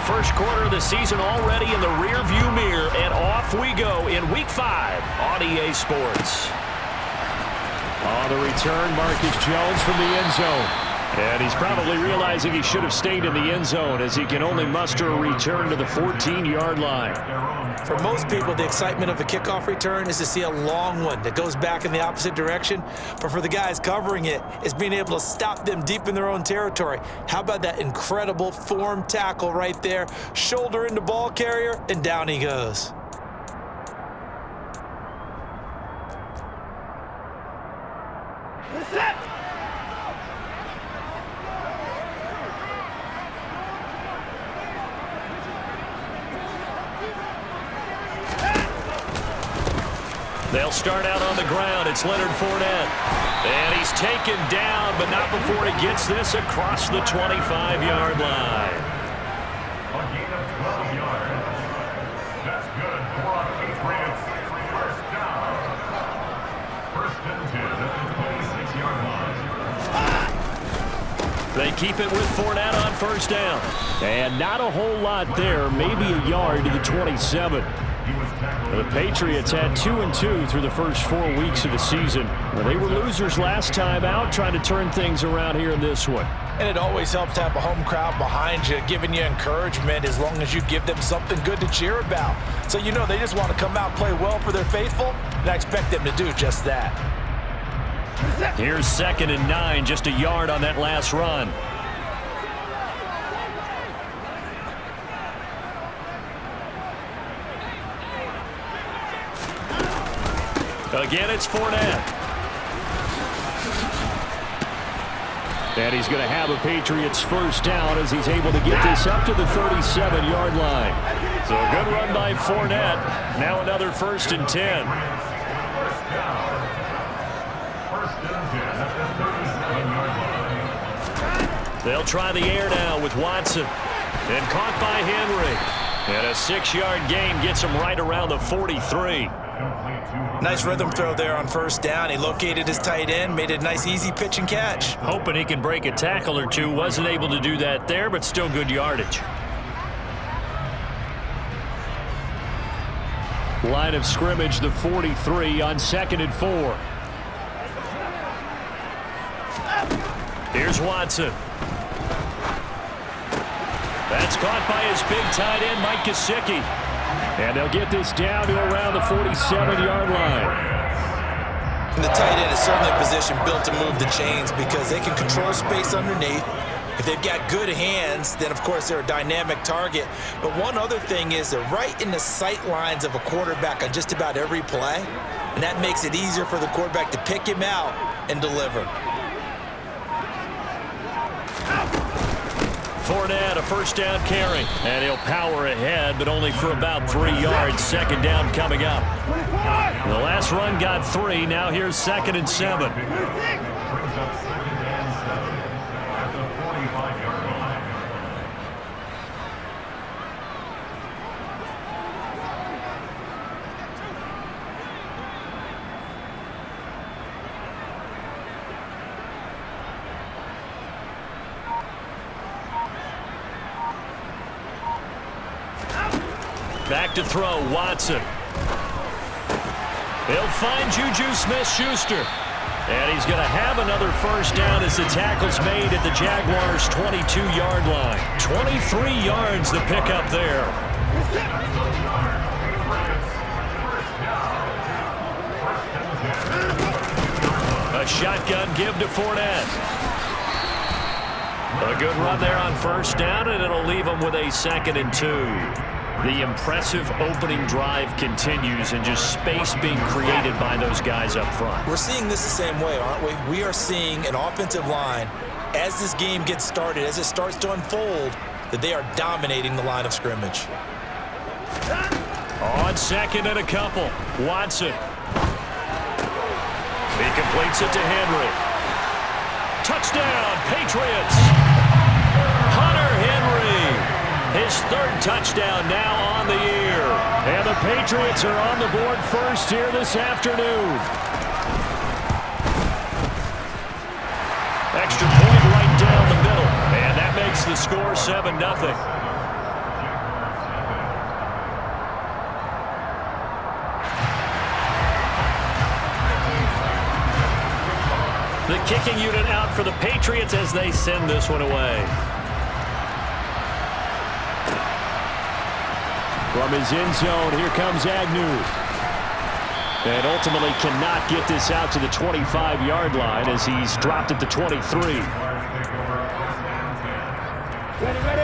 first quarter of the season already in the rearview mirror, and off we go in Week 5 on EA Sports. On the return, Marcus Jones from the end zone. And he's probably realizing he should have stayed in the end zone as he can only muster a return to the 14-yard line. For most people, the excitement of a kickoff return is to see a long one that goes back in the opposite direction. But for the guys covering it, it's being able to stop them deep in their own territory. How about that incredible form tackle right there? Shoulder into ball carrier, and down he goes. They'll start out on the ground. It's Leonard Fournette. And he's taken down, but not before he gets this across the 25-yard line. A gain of 12 yards. That's good for a Patriots first down. First and 10 at the 26-yard line. They keep it with Fournette on first down. And not a whole lot there, maybe a yard to the 27. The Patriots had 2-2 through the first 4 weeks of the season. They were losers last time out, trying to turn things around here in this one. And it always helps to have a home crowd behind you, giving you encouragement as long as you give them something good to cheer about. So you know they just want to come out and play well for their faithful, and I expect them to do just that. Here's 2nd and 9, just a yard on that last run. Again, it's Fournette. And he's going to have a Patriots first down as he's able to get this up to the 37-yard line. So a good run by Fournette. Now another 1st and 10. They'll try the air now with Watson. And caught by Henry. And a 6-yard gain gets him right around the 43. Nice rhythm throw there on first down. He located his tight end, made a nice easy pitch and catch. Hoping he can break a tackle or two. Wasn't able to do that there, but still good yardage. Line of scrimmage, the 43 on 2nd and 4. Here's Watson. That's caught by his big tight end, Mike Gesicki. And they'll get this down to around the 47-yard line. And the tight end is certainly a position built to move the chains because they can control space underneath. If they've got good hands, then of course they're a dynamic target. But one other thing is they're right in the sight lines of a quarterback on just about every play. And that makes it easier for the quarterback to pick him out and deliver. Fournette, a first down carry. And he'll power ahead, but only for about 3 yards. 2nd down coming up. The last run got 3. Now here's 2nd and 7. Back to throw, Watson. He'll find Juju Smith-Schuster. And he's going to have another first down as the tackle's made at the Jaguars' 22-yard line. 23 yards the pickup there. A shotgun give to Fournette. A good run there on first down, and it'll leave him with a 2nd and 2. The impressive opening drive continues and just space being created by those guys up front. We're seeing this the same way, aren't we? We are seeing an offensive line, as this game gets started, as it starts to unfold, that they are dominating the line of scrimmage. On 2nd and a couple, Watson. He completes it to Henry. Touchdown, Patriots! Hunter Henry. His 3rd touchdown now on the year. And the Patriots are on the board first here this afternoon. Extra point right down the middle. And that makes the score 7-0. The kicking unit out for the Patriots as they send this one away. From his end zone, here comes Agnew. And ultimately cannot get this out to the 25-yard line as he's dropped at the 23.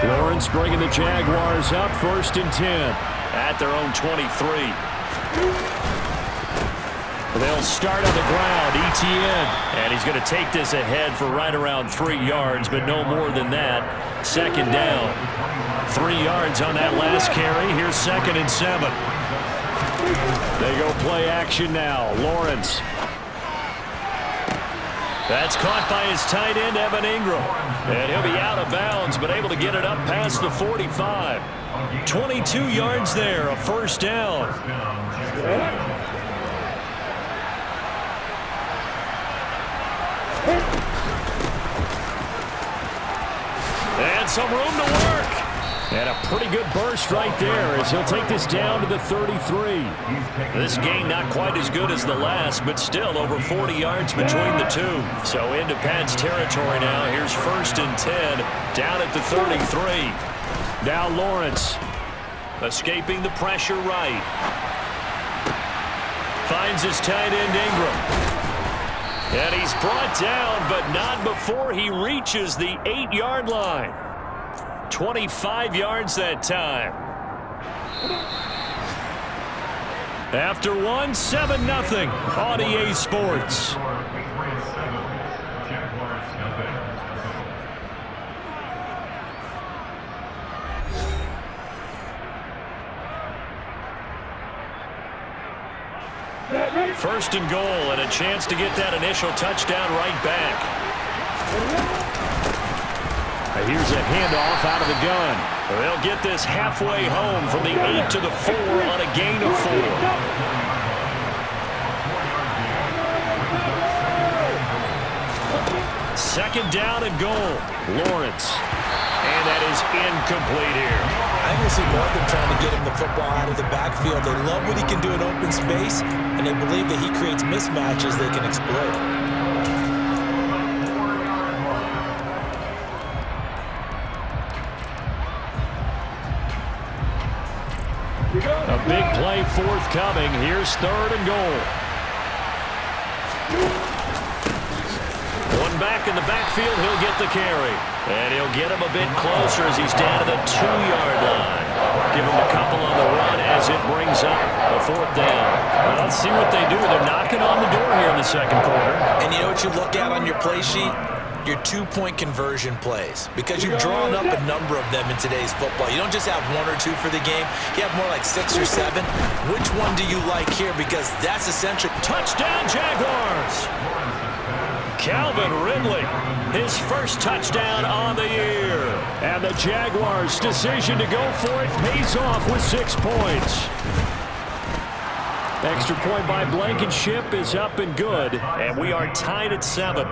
Lawrence bringing the Jaguars up 1st and 10. At their own 23. They'll start on the ground. Etienne. And he's going to take this ahead for right around 3 yards, but no more than that. 2nd down. 3 yards on that last carry. Here's 2nd and 7. They go play action now. Lawrence. That's caught by his tight end, Evan Ingram. And he'll be out of bounds, but able to get it up past the 45. 22 yards there, a 1st down. And some room to work. And a pretty good burst right there as he'll take this down to the 33. This gain not quite as good as the last, but still over 40 yards between the two. So into Pat's territory now. Here's 1st and 10 down at the 33. Now Lawrence. Escaping the pressure right. Finds his tight end Ingram. And he's brought down, but not before he reaches the 8-yard line. 25 yards that time. After one, 7-0 on EA Sports. First and goal, and a chance to get that initial touchdown right back. Here's a handoff out of the gun. They'll get this halfway home from the 8 to the 4 on a gain of 4. 2nd down and goal. Lawrence. And that is incomplete here. I think we'll see more of them trying to get him the football out of the backfield. They love what he can do in open space, and they believe that he creates mismatches they can exploit. A big play forthcoming. Here's 3rd and goal. One back in the backfield, he'll get the carry. And he'll get him a bit closer as he's down to the 2-yard line. Give him a couple on the run as it brings up a 4th down. Well, let's see what they do. They're knocking on the door here in the 2nd quarter. And you know what you look at on your play sheet? Your 2-point conversion plays, because you've drawn up a number of them in today's football. You don't just have 1 or 2 for the game. You have more like 6 or 7. Which one do you like here? Because that's essential. Touchdown, Jaguars! Calvin Ridley, his first touchdown on the year. And the Jaguars' decision to go for it pays off with 6 points. Extra point by Blankenship is up and good. And we are tied at 7.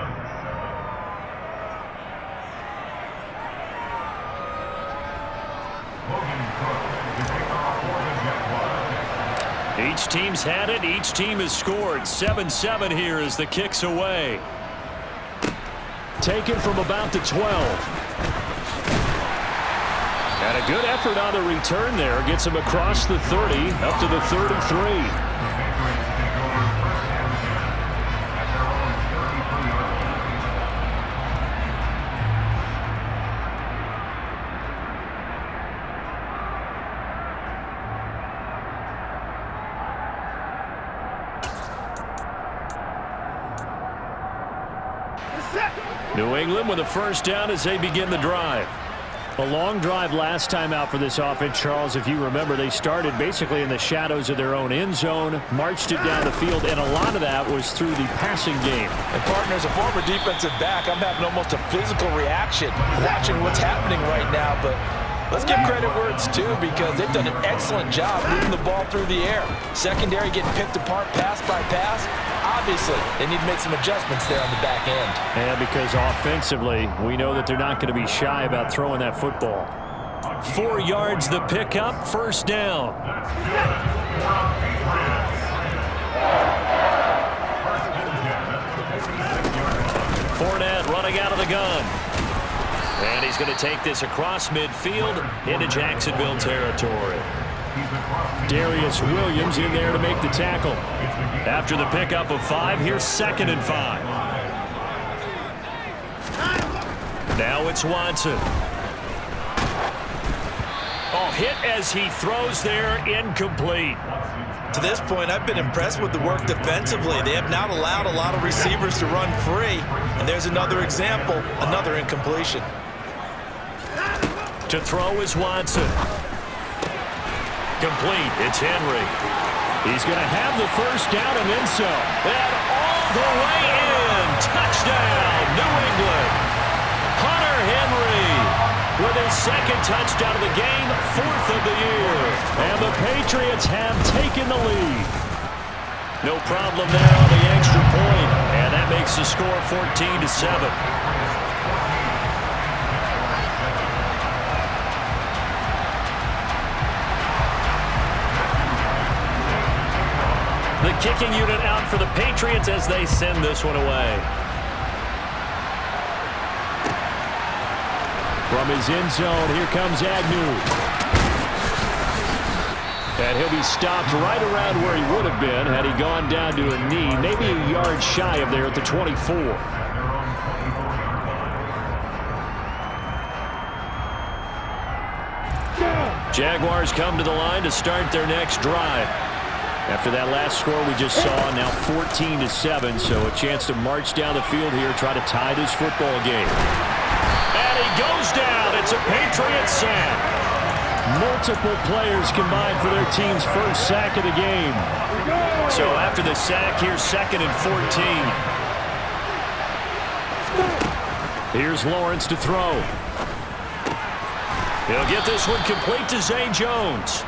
Each team's had it. Each team has scored. 7-7 here as the kick's away. Taken from about the 12. And a good effort on the return there. Gets him across the 30 up to the 33. New England with a 1st down as they begin the drive. A long drive last time out for this offense, Charles. If you remember, they started basically in the shadows of their own end zone, marched it down the field, and a lot of that was through the passing game. And partner, as a former defensive back, I'm having almost a physical reaction watching what's happening right now. But let's give credit where it's due, because they've done an excellent job moving the ball through the air. Secondary getting picked apart pass by pass. Obviously, they need to make some adjustments there on the back end. And because offensively, we know that they're not going to be shy about throwing that football. 4 yards the pickup, 1st down. Fournette running out of the gun. And he's going to take this across midfield into Jacksonville territory. Darius Williams in there to make the tackle. After the pickup of 5, here's 2nd and 5. Now it's Watson. Oh, hit as he throws there, incomplete. To this point, I've been impressed with the work defensively. They have not allowed a lot of receivers to run free. And there's another example, another incompletion. To throw is Watson. Complete. It's Henry. He's going to have the first down and then some. And all the way in. Touchdown, New England. Hunter Henry with his 2nd touchdown of the game, 4th of the year. And the Patriots have taken the lead. No problem there on the extra point. And that makes the score 14-7. The kicking unit out for the Patriots as they send this one away. From his end zone, here comes Agnew. And he'll be stopped right around where he would have been had he gone down to a knee, maybe a yard shy of there at the 24. Jaguars come to the line to start their next drive. After that last score we just saw, now 14-7, so a chance to march down the field here, try to tie this football game. And he goes down. It's a Patriots sack. Multiple players combined for their team's first sack of the game. So after the sack, here's 2nd and 14. Here's Lawrence to throw. He'll get this one complete to Zay Jones.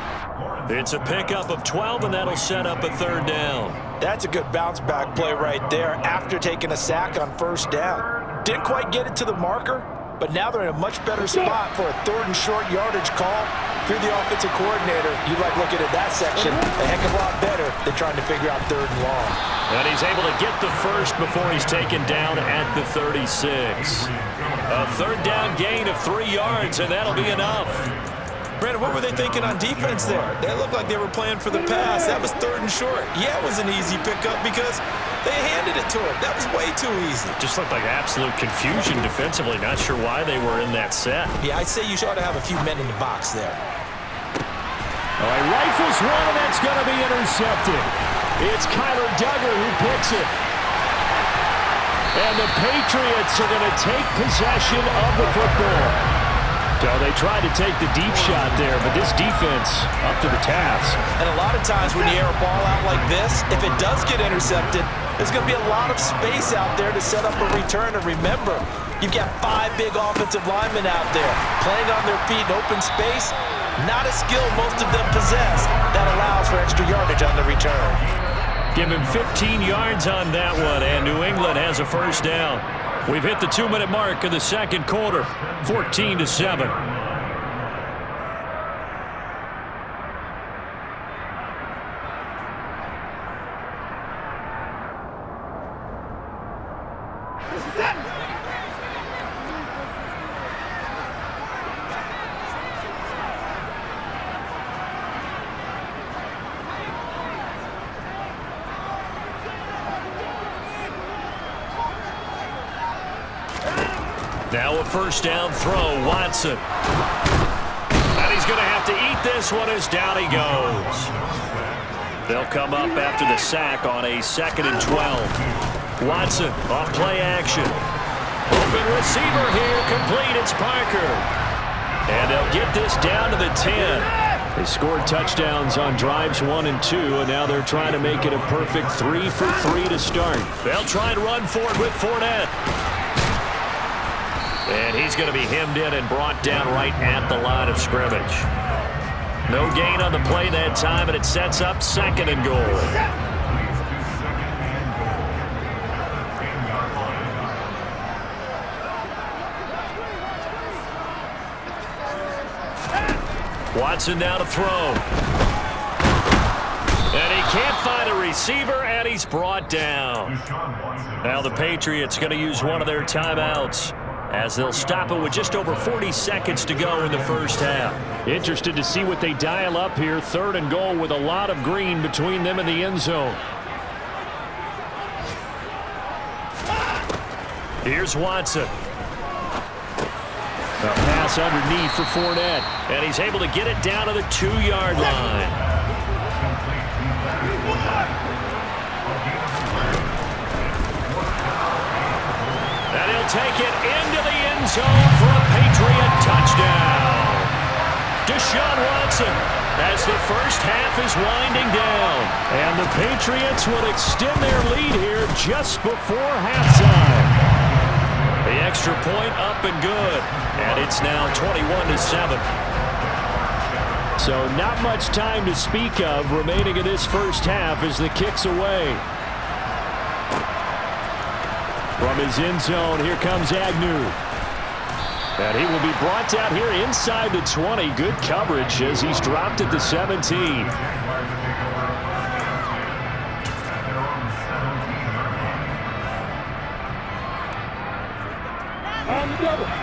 It's a pickup of 12, and that'll set up a 3rd down. That's a good bounce-back play right there after taking a sack on 1st down. Didn't quite get it to the marker, but now they're in a much better spot for a 3rd and short yardage call. If you're the offensive coordinator, you like looking at that section a heck of a lot better than trying to figure out 3rd and long. And he's able to get the first before he's taken down at the 36. A 3rd down gain of 3 yards, and that'll be enough. Brandon, what were they thinking on defense there? They looked like they were playing for the pass. That was 3rd and short. Yeah, it was an easy pickup because they handed it to him. That was way too easy. Just looked like absolute confusion defensively. Not sure why they were in that set. Yeah, I'd say you ought to have a few men in the box there. All right, rifles one, and that's going to be intercepted. It's Kyler Duggar who picks it. And the Patriots are going to take possession of the football. So they tried to take the deep shot there, but this defense up to the task. And a lot of times when you air a ball out like this, if it does get intercepted, there's going to be a lot of space out there to set up a return. And remember, you've got 5 big offensive linemen out there playing on their feet in open space. Not a skill most of them possess that allows for extra yardage on the return. Give him 15 yards on that one, and New England has a 1st down. We've hit the 2-minute mark of the 2nd quarter, 14-7. Now a 1st down throw, Watson. And he's going to have to eat this one as down he goes. They'll come up after the sack on a 2nd and 12. Watson off play action. Open receiver here, complete, it's Parker. And they'll get this down to the 10. They scored touchdowns on drives 1 and 2, and now they're trying to make it a perfect 3 for 3 to start. They'll try and run for it with Fournette. And he's going to be hemmed in and brought down right at the line of scrimmage. No gain on the play that time, and it sets up 2nd and goal. Watson now to throw. And he can't find a receiver, and he's brought down. Now the Patriots going to use one of their timeouts, as they'll stop it with just over 40 seconds to go in the first half. Interested to see what they dial up here. 3rd and goal with a lot of green between them and the end zone. Here's Watson. A pass underneath for Fournette, and he's able to get it down to the 2-yard line. And he'll take it into the end zone for a Patriot touchdown. Deshaun Watson as the first half is winding down. And the Patriots will extend their lead here just before halftime. The extra point up and good. And it's now 21-7. So not much time to speak of remaining in this first half as the kick's away. From his end zone, here comes Agnew. And he will be brought down here inside the 20. Good coverage as he's dropped at the 17.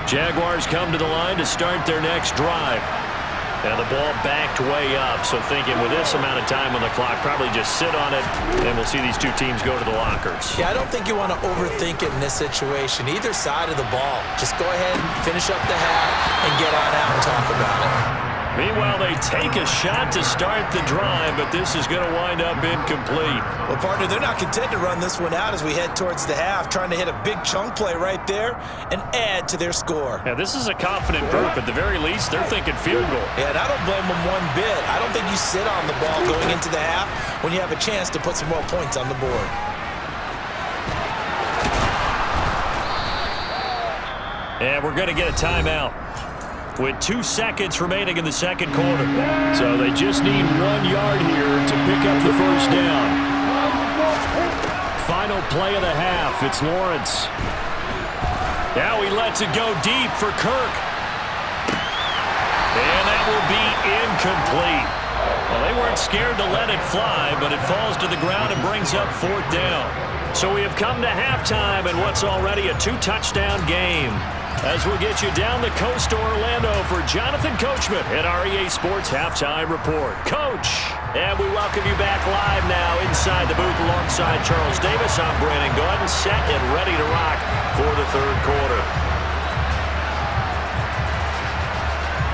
Jaguars come to the line to start their next drive. And the ball backed way up, so thinking with this amount of time on the clock, probably just sit on it, and we'll see these two teams go to the lockers. Yeah, I don't think you want to overthink it in this situation. Either side of the ball. Just go ahead and finish up the half and get on out and talk about it. Meanwhile, they take a shot to start the drive, but this is going to wind up incomplete. Well, partner, they're not content to run this one out as we head towards the half, trying to hit a big chunk play right there and add to their score. Yeah, this is a confident group. At the very least, they're thinking field goal. Yeah, and I don't blame them one bit. I don't think you sit on the ball going into the half when you have a chance to put some more points on the board. And we're going to get a timeout with 2 seconds remaining in the second quarter. So they just need 1 yard here to pick up the first down. Final play of the half. It's Lawrence. Now he lets it go deep for Kirk. And that will be incomplete. Well, they weren't scared to let it fly, but it falls to the ground and brings up 4th down. So we have come to halftime in what's already a 2-touchdown game. As we'll get you down the coast to Orlando for Jonathan Coachman at our EA Sports Halftime Report. Coach, and we welcome you back live now inside the booth alongside Charles Davis. I'm Brandon Gaudin, set and ready to rock for the third quarter.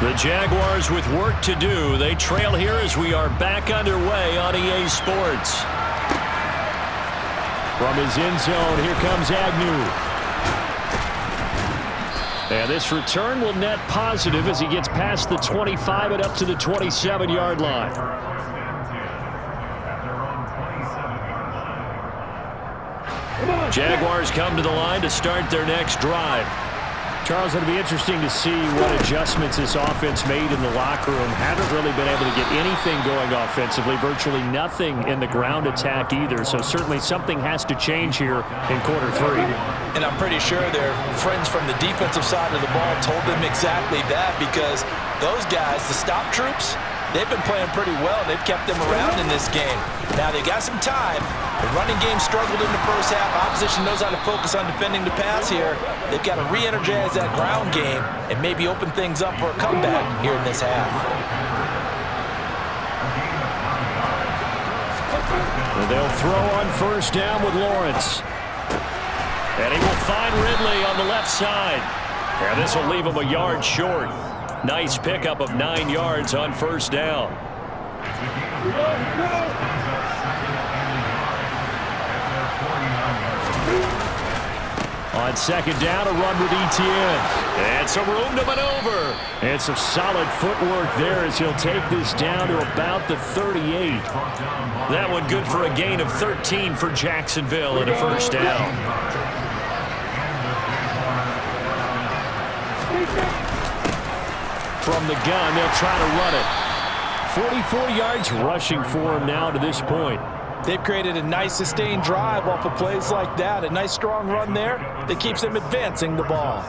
The Jaguars with work to do. They trail here as we are back underway on EA Sports. From his end zone, here comes Agnew. And this return will net positive as he gets past the 25 and up to the 27-yard line. Jaguars come to the line to start their next drive. Charles, it'll be interesting to see what adjustments this offense made in the locker room. Haven't really been able to get anything going offensively, virtually nothing in the ground attack either. So certainly something has to change here in quarter 3. And I'm pretty sure their friends from the defensive side of the ball told them exactly that, because those guys, the stop troops, they've been playing pretty well. They've kept them around in this game. Now they got some time. The running game struggled in the first half. Opposition knows how to focus on defending the pass here. They've got to re-energize that ground game and maybe open things up for a comeback here in this half. And they'll throw on first down with Lawrence. And he will find Ridley on the left side. And this will leave him a yard short. Nice pickup of 9 yards on first down. On second down, a run with Etienne. And some room to maneuver. And some solid footwork there as he'll take this down to about the 38. That one good for a gain of 13 for Jacksonville and a first down. From the gun, they'll try to run it. 44 yards rushing for him now to this point. They've created a nice sustained drive off of plays like that. A nice strong run there that keeps them advancing the ball.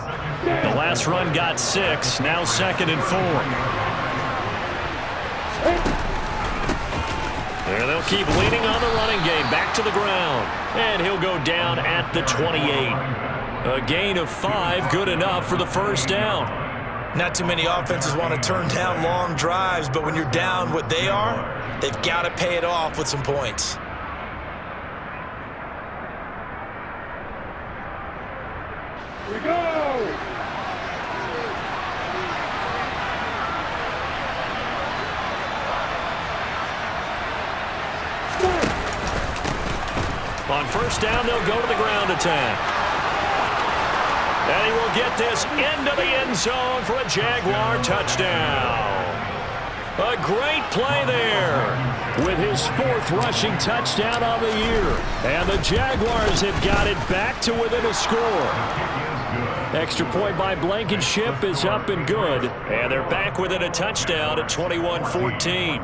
The last run got 6, now 2nd and 4. And they'll keep leaning on the running game. Back to the ground. And he'll go down at the 28. A gain of 5, good enough for the first down. Not too many offenses want to turn down long drives, but when you're down what they are, they've got to pay it off with some points. Here we go! On first down, they'll go to the ground attack. And he will get this into the end zone for a Jaguar touchdown. A great play there with his 4th rushing touchdown of the year. And the Jaguars have got it back to within a score. Extra point by Blankenship is up and good. And they're back within a touchdown at 21-14.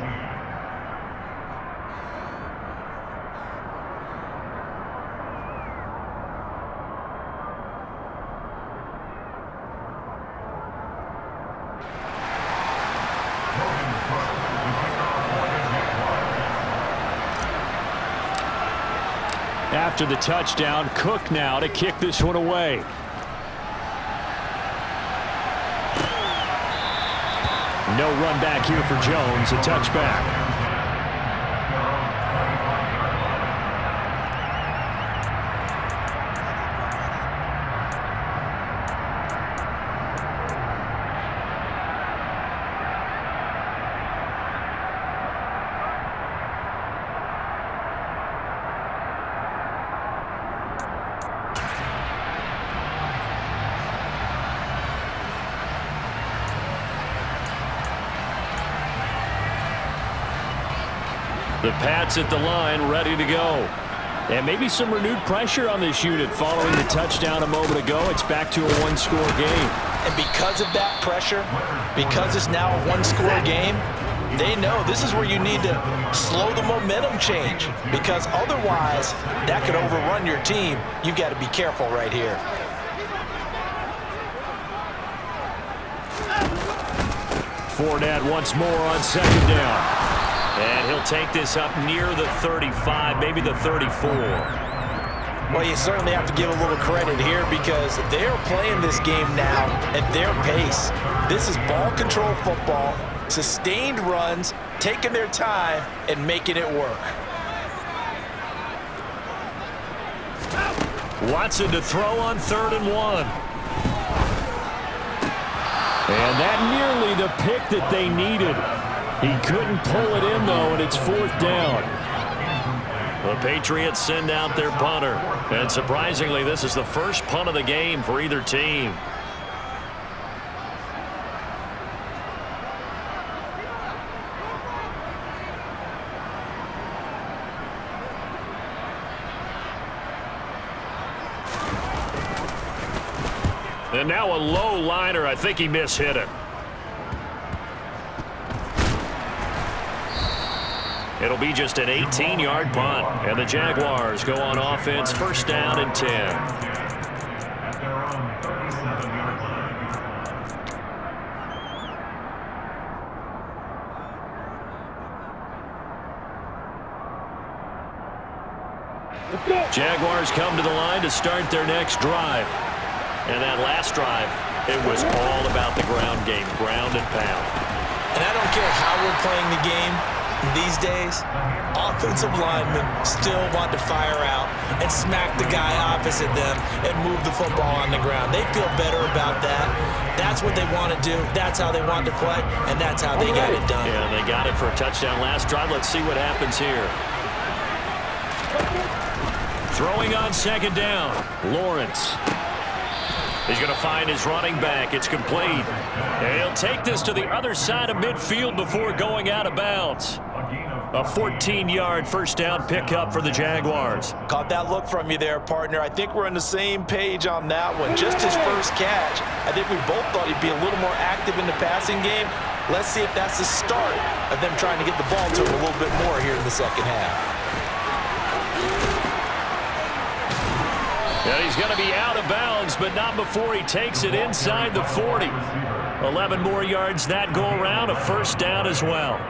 After the touchdown, Cook now to kick this one away. No run back here for Jones, a touchback. The Pats at the line, ready to go. And maybe some renewed pressure on this unit following the touchdown a moment ago. It's back to a 1-score game. And because of that pressure, because it's now a 1-score game, they know this is where you need to slow the momentum change, because otherwise that could overrun your team. You've got to be careful right here. Fournette once more on second down. And he'll take this up near the 35, maybe the 34. Well, you certainly have to give a little credit here because they're playing this game now at their pace. This is ball control football, sustained runs, taking their time and making it work. Watson to throw on 3rd and 1. And that nearly the pick that they needed. He couldn't pull it in, though, and it's 4th down. The Patriots send out their punter. And surprisingly, this is the first punt of the game for either team. And now a low liner. I think he mishit it. It'll be just an 18-yard punt. And the Jaguars go on offense, first down and 10. At their own 37-yard line. Jaguars come to the line to start their next drive. And that last drive, it was all about the ground game, ground and pound. And I don't care how we're playing the game these days, offensive linemen still want to fire out and smack the guy opposite them and move the football on the ground. They feel better about that. That's what they want to do. That's how they want to play, and that's how they got it done. Yeah, they got it for a touchdown last drive. Let's see what happens here. Throwing on second down, Lawrence. He's going to find his running back. It's complete. And he'll take this to the other side of midfield before going out of bounds. A 14-yard first down pickup for the Jaguars. Caught that look from you there, partner. I think we're on the same page on that one. Just his first catch. I think we both thought he'd be a little more active in the passing game. Let's see if that's the start of them trying to get the ball to him a little bit more here in the second half. And he's going to be out of bounds, but not before he takes it inside the 40. 11 more yards that go around, a first down as well.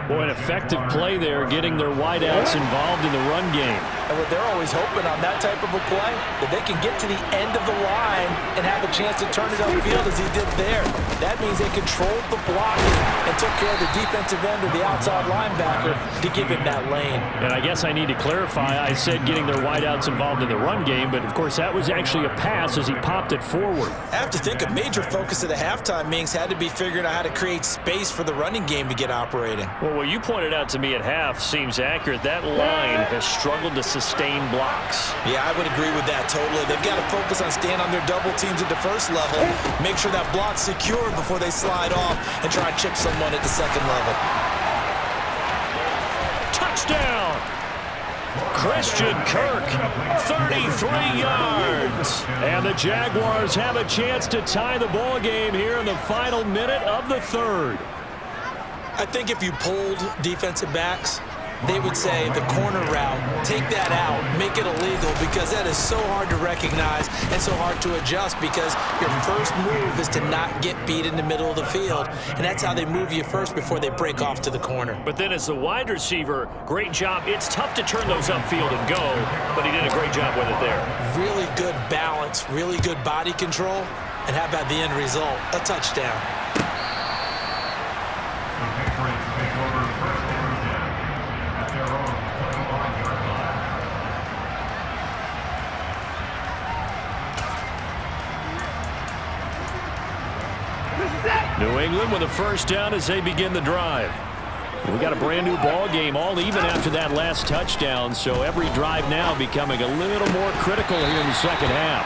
Boy, an effective play there, getting their wideouts involved in the run game. And what they're always hoping on that type of a play, that they can get to the end of the line and have a chance to turn it upfield as he did there. That means they controlled the blocking and took care of the defensive end or the outside linebacker to give him that lane. And I guess I need to clarify, I said getting their wideouts involved in the run game, but of course that was actually a pass as he popped it forward. I have to think a major focus of the halftime meetings had to be figuring out how to create space for the running game to get operating. Well, what you pointed out to me at half seems accurate. That line has struggled to sustain blocks. Yeah, I would agree with that totally. They've got to focus on staying on their double teams at the first level, make sure that block's secure before they slide off and try and chip someone at the second level. Touchdown! Christian Kirk, 33 yards. And the Jaguars have a chance to tie the ball game here in the final minute of the third. I think if you polled defensive backs, they would say the corner route, take that out, make it illegal, because that is so hard to recognize and so hard to adjust, because your first move is to not get beat in the middle of the field, and that's how they move you first before they break off to the corner. But then as the wide receiver, great job. It's tough to turn those upfield and go, but he did a great job with it there. Really good balance, really good body control, and how about the end result? A touchdown. New England with a first down as they begin the drive. We got a brand new ball game, all even after that last touchdown, so every drive now becoming a little more critical here in the second half.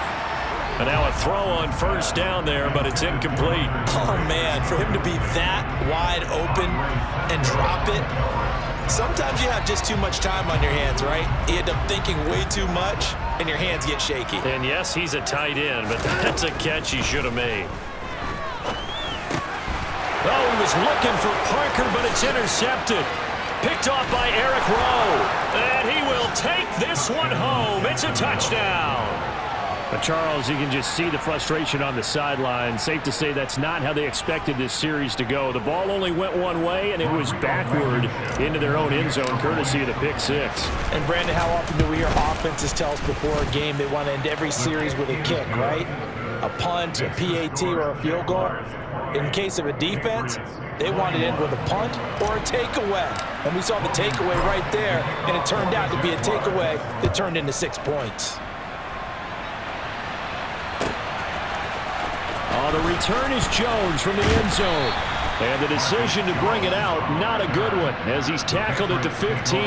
And now a throw on first down there, but it's incomplete. Oh, man, for him to be that wide open and drop it, sometimes you have just too much time on your hands, right? You end up thinking way too much, and your hands get shaky. And yes, he's a tight end, but that's a catch he should have made. Oh, he was looking for Parker, but it's intercepted. Picked off by Eric Rowe. And he will take this one home. It's a touchdown. But Charles, you can just see the frustration on the sideline. Safe to say that's not how they expected this series to go. The ball only went one way, and it was backward into their own end zone, courtesy of the pick six. And, Brandon, how often do we hear offenses tell us before a game they want to end every series with a kick, right? A punt, a PAT, or a field goal. In case of a defense, they want to end with a punt or a takeaway. And we saw the takeaway right there, and it turned out to be a takeaway that turned into 6 points. Oh, the return is Jones from the end zone. And the decision to bring it out, not a good one, as he's tackled at the 15.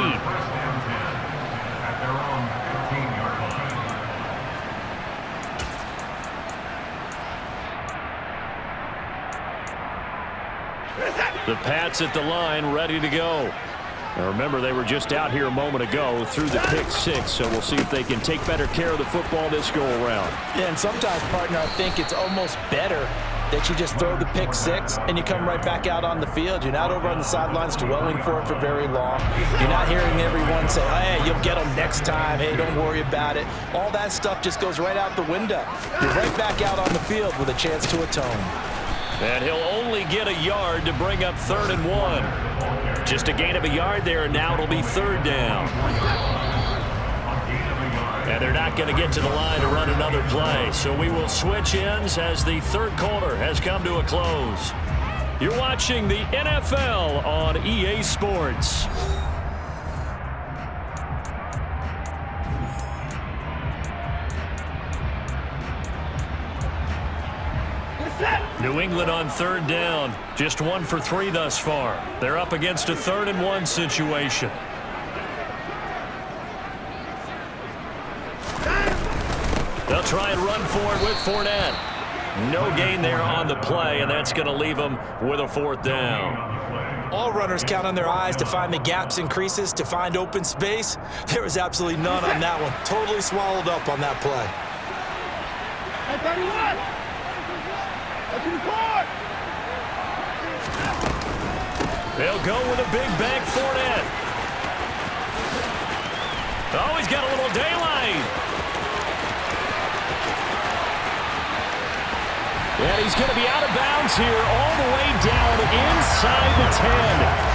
The Pats at the line, ready to go. Now remember, they were just out here a moment ago through the pick six, so we'll see if they can take better care of the football this go-around. Yeah, and sometimes, partner, I think it's almost better that you just throw the pick six and you come right back out on the field. You're not over on the sidelines dwelling for it for very long. You're not hearing everyone say, hey, you'll get them next time. Hey, don't worry about it. All that stuff just goes right out the window. You're right back out on the field with a chance to atone. And he'll only get a yard to bring up 3rd and 1. Just a gain of a yard there, and now it'll be 3rd down. And they're not going to get to the line to run another play. So we will switch ends as the third quarter has come to a close. You're watching the NFL on EA Sports. New England on 3rd down. Just 1 for 3 thus far. They're up against a 3rd and 1 situation. They'll try and run for it with Fournette. No gain there on the play, and that's going to leave them with a 4th down. All runners count on their eyes to find the gaps and creases, to find open space. There was absolutely none on that one. Totally swallowed up on that play. They'll go with a big bank Fournette. Oh, he's got a little daylight. And he's going to be out of bounds here all the way down inside the 10.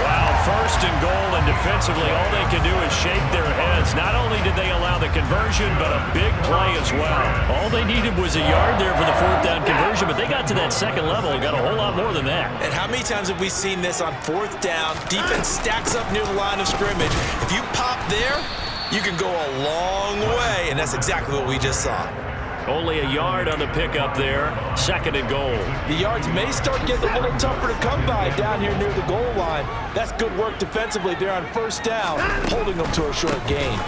Wow, first and goal, and defensively all they can do is shake their heads. Not only did they allow the conversion, but a big play as well. All they needed was a yard there for the fourth down conversion, but they got to that second level and got a whole lot more than that. And how many times have we seen this on fourth down? Defense stacks up near the line of scrimmage. If you pop there, you can go a long way, and that's exactly what we just saw. Only a yard on the pickup there. Second and goal. The yards may start getting a little tougher to come by down here near the goal line. That's good work defensively there on first down, holding them to a short gain.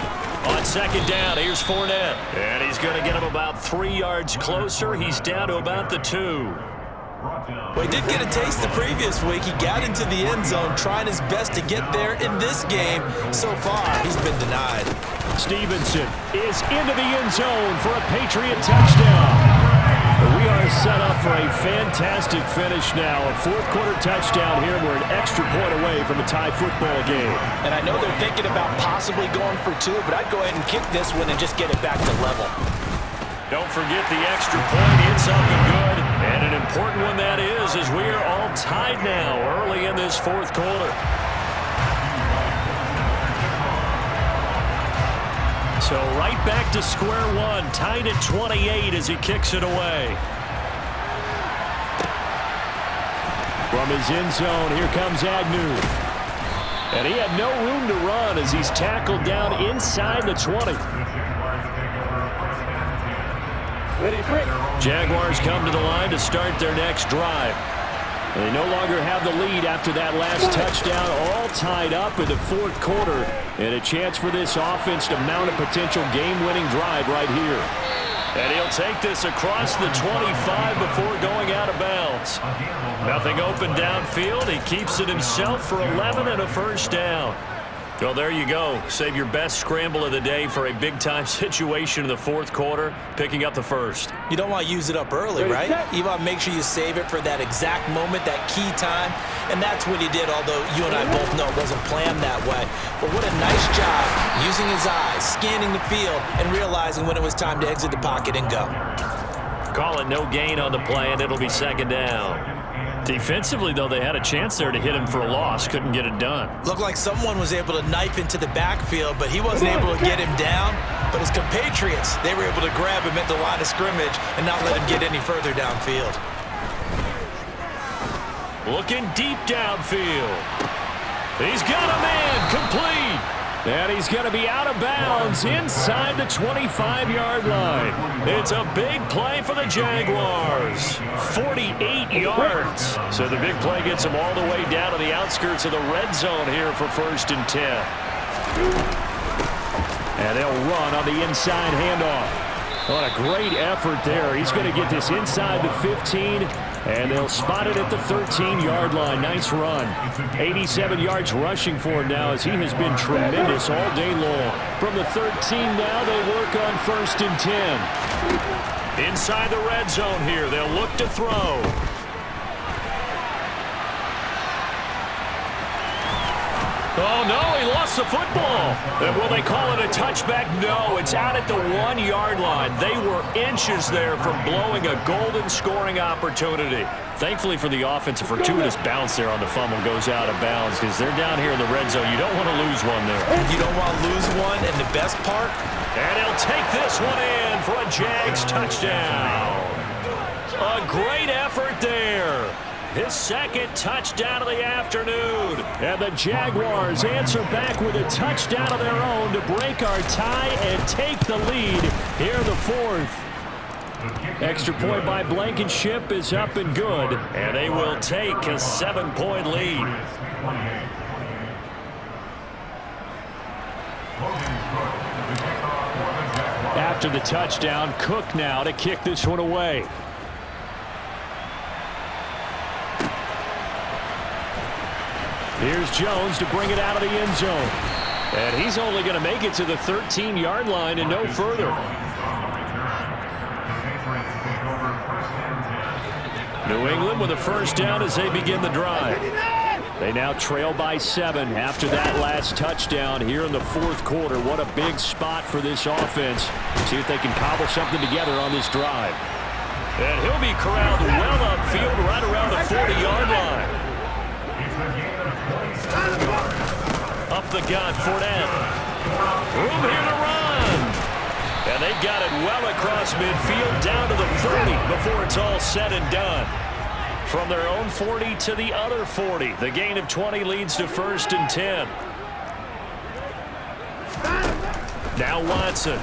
On second down, here's Fournette. And he's going to get him about 3 yards closer. He's down to about the 2. Well, he did get a taste the previous week. He got into the end zone, trying his best to get there in this game. So far, he's been denied. Stevenson is into the end zone for a Patriot touchdown. We are set up for a fantastic finish now. A fourth-quarter touchdown here. We're an extra point away from a tie football game. And I know they're thinking about possibly going for 2, but I'd go ahead and kick this one and just get it back to level. Don't forget the extra point. It's up and good. And an important one that is, as we are all tied now early in this fourth quarter. So right back to square one, tied at 28 as he kicks it away. From his end zone, here comes Agnew. And he had no room to run as he's tackled down inside the 20. Jaguars come to the line to start their next drive. They no longer have the lead after that last touchdown, all tied up in the fourth quarter. And a chance for this offense to mount a potential game-winning drive right here. And he'll take this across the 25 before going out of bounds. Nothing open downfield. He keeps it himself for 11 and a first down. Well, there you go. Save your best scramble of the day for a big-time situation in the fourth quarter, picking up the first. You don't want to use it up early, right? You want to make sure you save it for that exact moment, that key time. And that's what he did, although you and I both know it wasn't planned that way. But what a nice job using his eyes, scanning the field, and realizing when it was time to exit the pocket and go. Call it no gain on the play, and it'll be second down. Defensively, though, they had a chance there to hit him for a loss. Couldn't get it done. Looked like someone was able to knife into the backfield, but he wasn't able to get him down. But his compatriots, they were able to grab him at the line of scrimmage and not let him get any further downfield. Looking deep downfield. He's got a man complete. And he's going to be out of bounds inside the 25-yard line. It's a big play for the Jaguars. 48 yards. So the big play gets them all the way down to the outskirts of the red zone here for 1st and 10. And they'll run on the inside handoff. What a great effort there. He's going to get this inside the 15, and they'll spot it at the 13-yard line. Nice run. 87 yards rushing for him now as he has been tremendous all day long. From the 13 now, they work on 1st and 10. Inside the red zone here, they'll look to throw. Oh, no, he lost the football. And will they call it a touchback? No, it's out at the 1-yard line. They were inches there from blowing a golden scoring opportunity. Thankfully for the offense, a fortuitous bounce there on the fumble goes out of bounds because they're down here in the red zone. You don't want to lose one there. You don't want to lose one, and the best part? And he'll take this one in for a Jags touchdown. A great effort there. His second touchdown of the afternoon. And the Jaguars answer back with a touchdown of their own to break our tie and take the lead here in the fourth. Extra point by Blankenship is up and good. And they will take a 7-point lead. After the touchdown, Cook now to kick this one away. Here's Jones to bring it out of the end zone. And he's only going to make it to the 13-yard line and no further. New England with a first down as they begin the drive. They now trail by 7 after that last touchdown here in the fourth quarter. What a big spot for this offense. See if they can cobble something together on this drive. And he'll be corralled well upfield right around the 40-yard line. Up the gut, Fournette. Room here to run. And they got it well across midfield down to the 30 before it's all said and done. From their own 40 to the other 40. The gain of 20 leads to 1st and 10. Now Watson.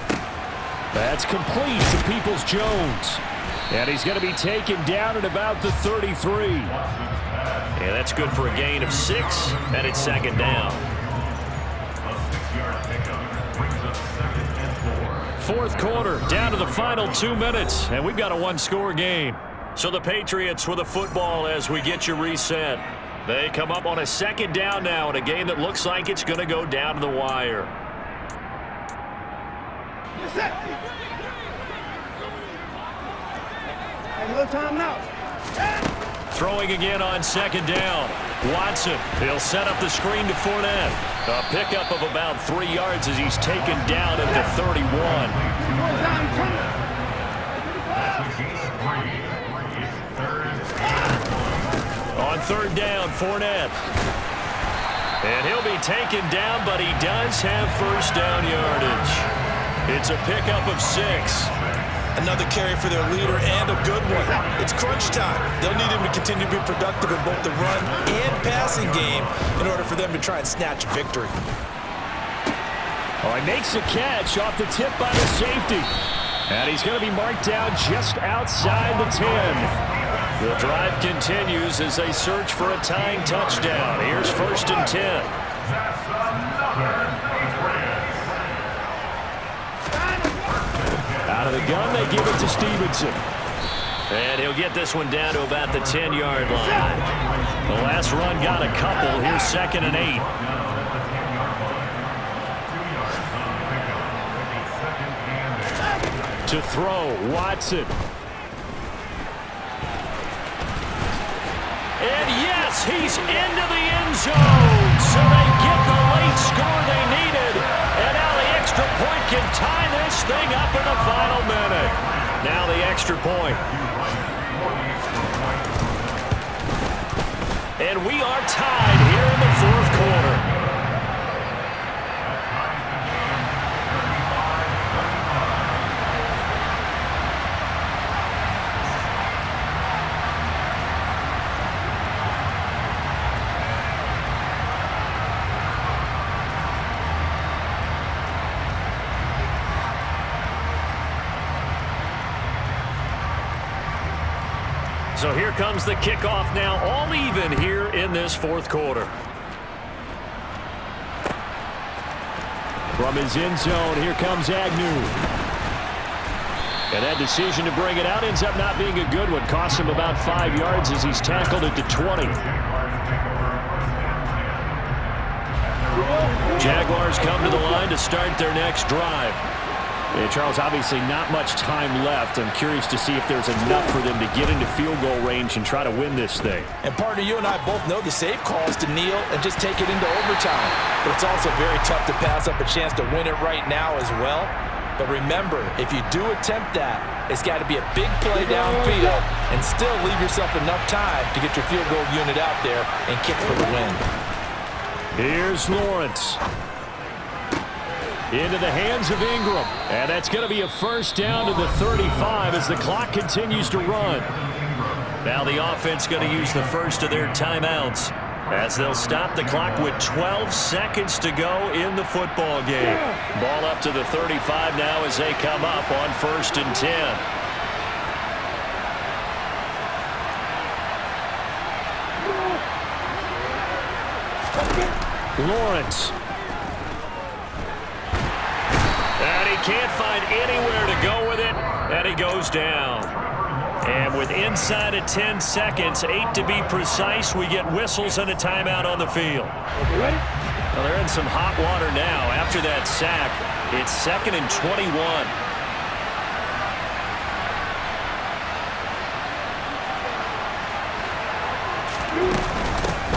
That's complete to Peoples-Jones. And he's going to be taken down at about the 33. And that's good for a gain of 6, and it's 2nd down. Fourth quarter, down to the final 2 minutes, and we've got a one-score game. So the Patriots with the football as we get you reset. They come up on a 2nd down now in a game that looks like it's going to go down to the wire. No time now. Throwing again on 2nd down. Watson, he'll set up the screen to Fournette. A pickup of about 3 yards as he's taken down at the 31. On 3rd down, Fournette. And he'll be taken down, but he does have 1st down yardage. It's a pickup of 6. Another carry for their leader and a good one. It's crunch time. They'll need him to continue to be productive in both the run and passing game in order for them to try and snatch a victory. Oh, he makes a catch off the tip by the safety. And he's going to be marked down just outside the 10. The drive continues as they search for a tying touchdown. Here's 1st and 10. Out of the gun, they give it to Stevenson. And he'll get this one down to about the 10-yard line. The last run got a couple. Here's 2nd and 8. To throw, Watson. And yes, he's into the end zone. So they get the late score they needed. And now the extra point can tie this thing up in the final minute. Now the extra point. And we are tied here in the 4th quarter. So here comes the kickoff now, all even here in this 4th quarter. From his end zone, here comes Agnew. And that decision to bring it out ends up not being a good one. Costs him about 5 yards as he's tackled at the 20. Jaguars come to the line to start their next drive. Yeah, Charles, obviously not much time left. I'm curious to see if there's enough for them to get into field goal range and try to win this thing. And partner, you and I both know the safe call is to kneel and just take it into overtime. But it's also very tough to pass up a chance to win it right now as well. But remember, if you do attempt that, it's got to be a big play downfield and still leave yourself enough time to get your field goal unit out there and kick for the win. Here's Lawrence. Into the hands of Ingram. And that's going to be a 1st down to the 35 as the clock continues to run. Now the offense going to use the first of their timeouts as they'll stop the clock with 12 seconds to go in the football game. Ball up to the 35 now as they come up on 1st and 10. Lawrence. And he can't find anywhere to go with it, and he goes down. And with inside of 10 seconds, 8 to be precise, we get whistles and a timeout on the field. Well, they're in some hot water now. After that sack, it's 2nd and 21.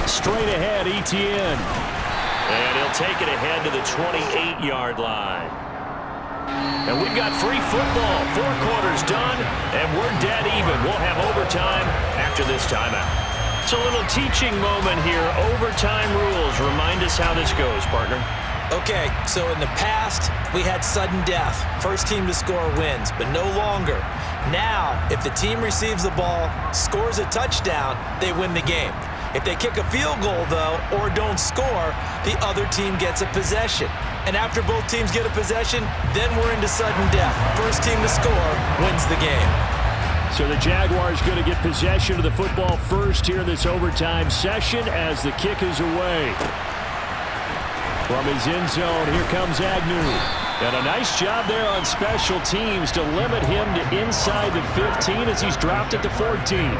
Straight ahead, Etienne. And he'll take it ahead to the 28-yard line. And we've got free football. 4 quarters done, and we're dead even. We'll have overtime after this timeout. It's a little teaching moment here. Overtime rules. Remind us how this goes, partner. Okay, so in the past, we had sudden death. First team to score wins, but no longer. Now, if the team receives the ball, scores a touchdown, they win the game. If they kick a field goal, though, or don't score, the other team gets a possession. And after both teams get a possession, then we're into sudden death. First team to score wins the game. So the Jaguars going to get possession of the football first here in this overtime session as the kick is away. From his end zone, here comes Agnew. And a nice job there on special teams to limit him to inside the 15 as he's dropped at the 14.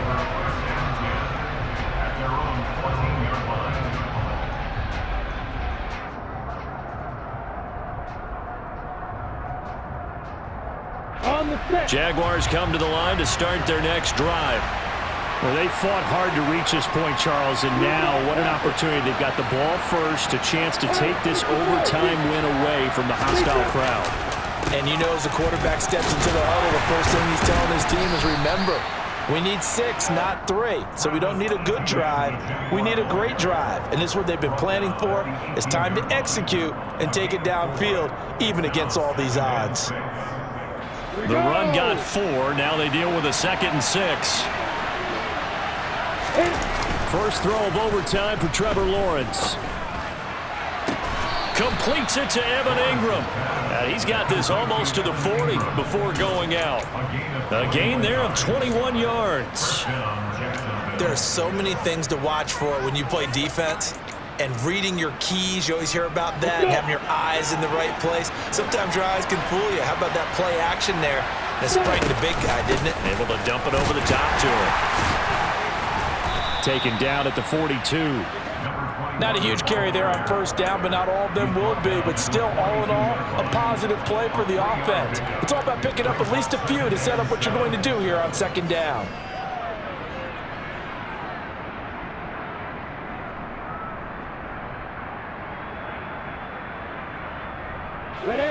Jaguars come to the line to start their next drive. Well, they fought hard to reach this point, Charles, and now what an opportunity. They've got the ball first, a chance to take this overtime win away from the hostile crowd. And you know, as the quarterback steps into the huddle, the first thing he's telling his team is, remember, we need 6, not 3. So we don't need a good drive. We need a great drive. And this is what they've been planning for. It's time to execute and take it downfield, even against all these odds. The run got 4. Now they deal with a 2nd and 6. First throw of overtime for Trevor Lawrence. Completes it to Evan Ingram. He's got this almost to the 40 before going out. A gain there of 21 yards. There are so many things to watch for when you play defense. And reading your keys, you always hear about that, and having your eyes in the right place. Sometimes your eyes can fool you. How about that play action there? That sprang the big guy, didn't it? Able to dump it over the top to him. Taken down at the 42. Not a huge carry there on first down, but not all of them will be. But still, all in all, a positive play for the offense. It's all about picking up at least a few to set up what you're going to do here on second down. Ready?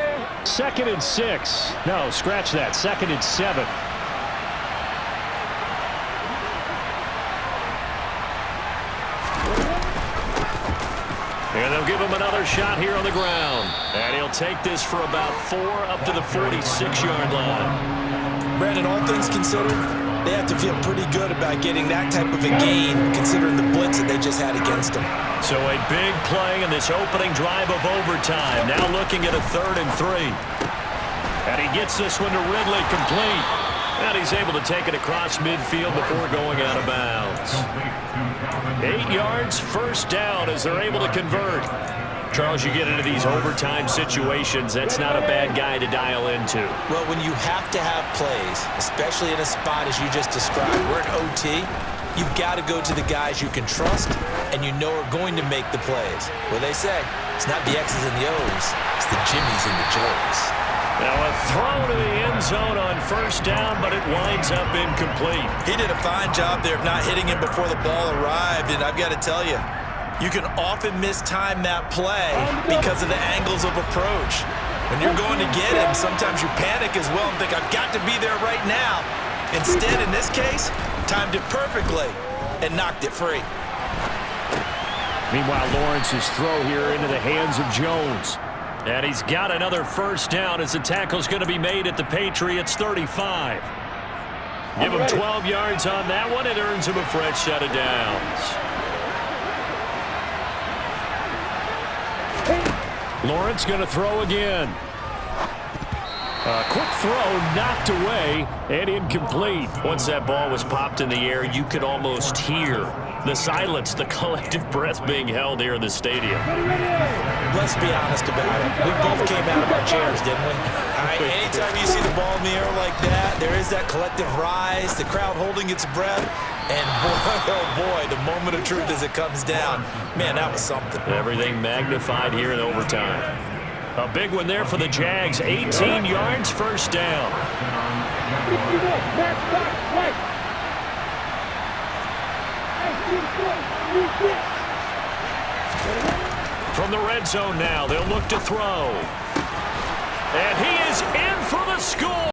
2nd and 6. No, scratch that. 2nd and 7. And they'll give him another shot here on the ground. And he'll take this for about 4 up to the 46-yard line. Brandon, all things considered, they have to feel pretty good about getting that type of a gain, considering the blitz that they just had against them. So a big play in this opening drive of overtime. Now looking at a 3rd and 3. And he gets this one to Ridley complete. And he's able to take it across midfield before going out of bounds. 8 yards, first down as they're able to convert. Charles, you get into these overtime situations, that's not a bad guy to dial into. Well, when you have to have plays, especially in a spot as you just described, we're in OT, you've got to go to the guys you can trust and you know are going to make the plays. Well, they say, it's not the X's and the O's, it's the Jimmies and the Joes. Now a throw to the end zone on first down, but it winds up incomplete. He did a fine job there of not hitting him before the ball arrived, and I've got to tell you, you can often mistime that play because of the angles of approach. When you're going to get him, sometimes you panic as well and think, I've got to be there right now. Instead, in this case, timed it perfectly and knocked it free. Meanwhile, Lawrence's throw here into the hands of Jones. And he's got another first down as the tackle's going to be made at the Patriots 35. Give him 12 yards on that one. It earns him a fresh set of downs. Lawrence going to throw again. A quick throw knocked away and incomplete. Once that ball was popped in the air, you could almost hear the silence, the collective breath being held here in the stadium. Let's be honest about it. We both came out of our chairs, didn't we? All right, anytime you see the ball in the air like that, there is that collective rise, the crowd holding its breath, and boy, oh boy, the moment of truth as it comes down. Man, that was something. Everything magnified here in overtime. A big one there for the Jags. 18 yards, first down. From the red zone now, they'll look to throw. And he is in for the score.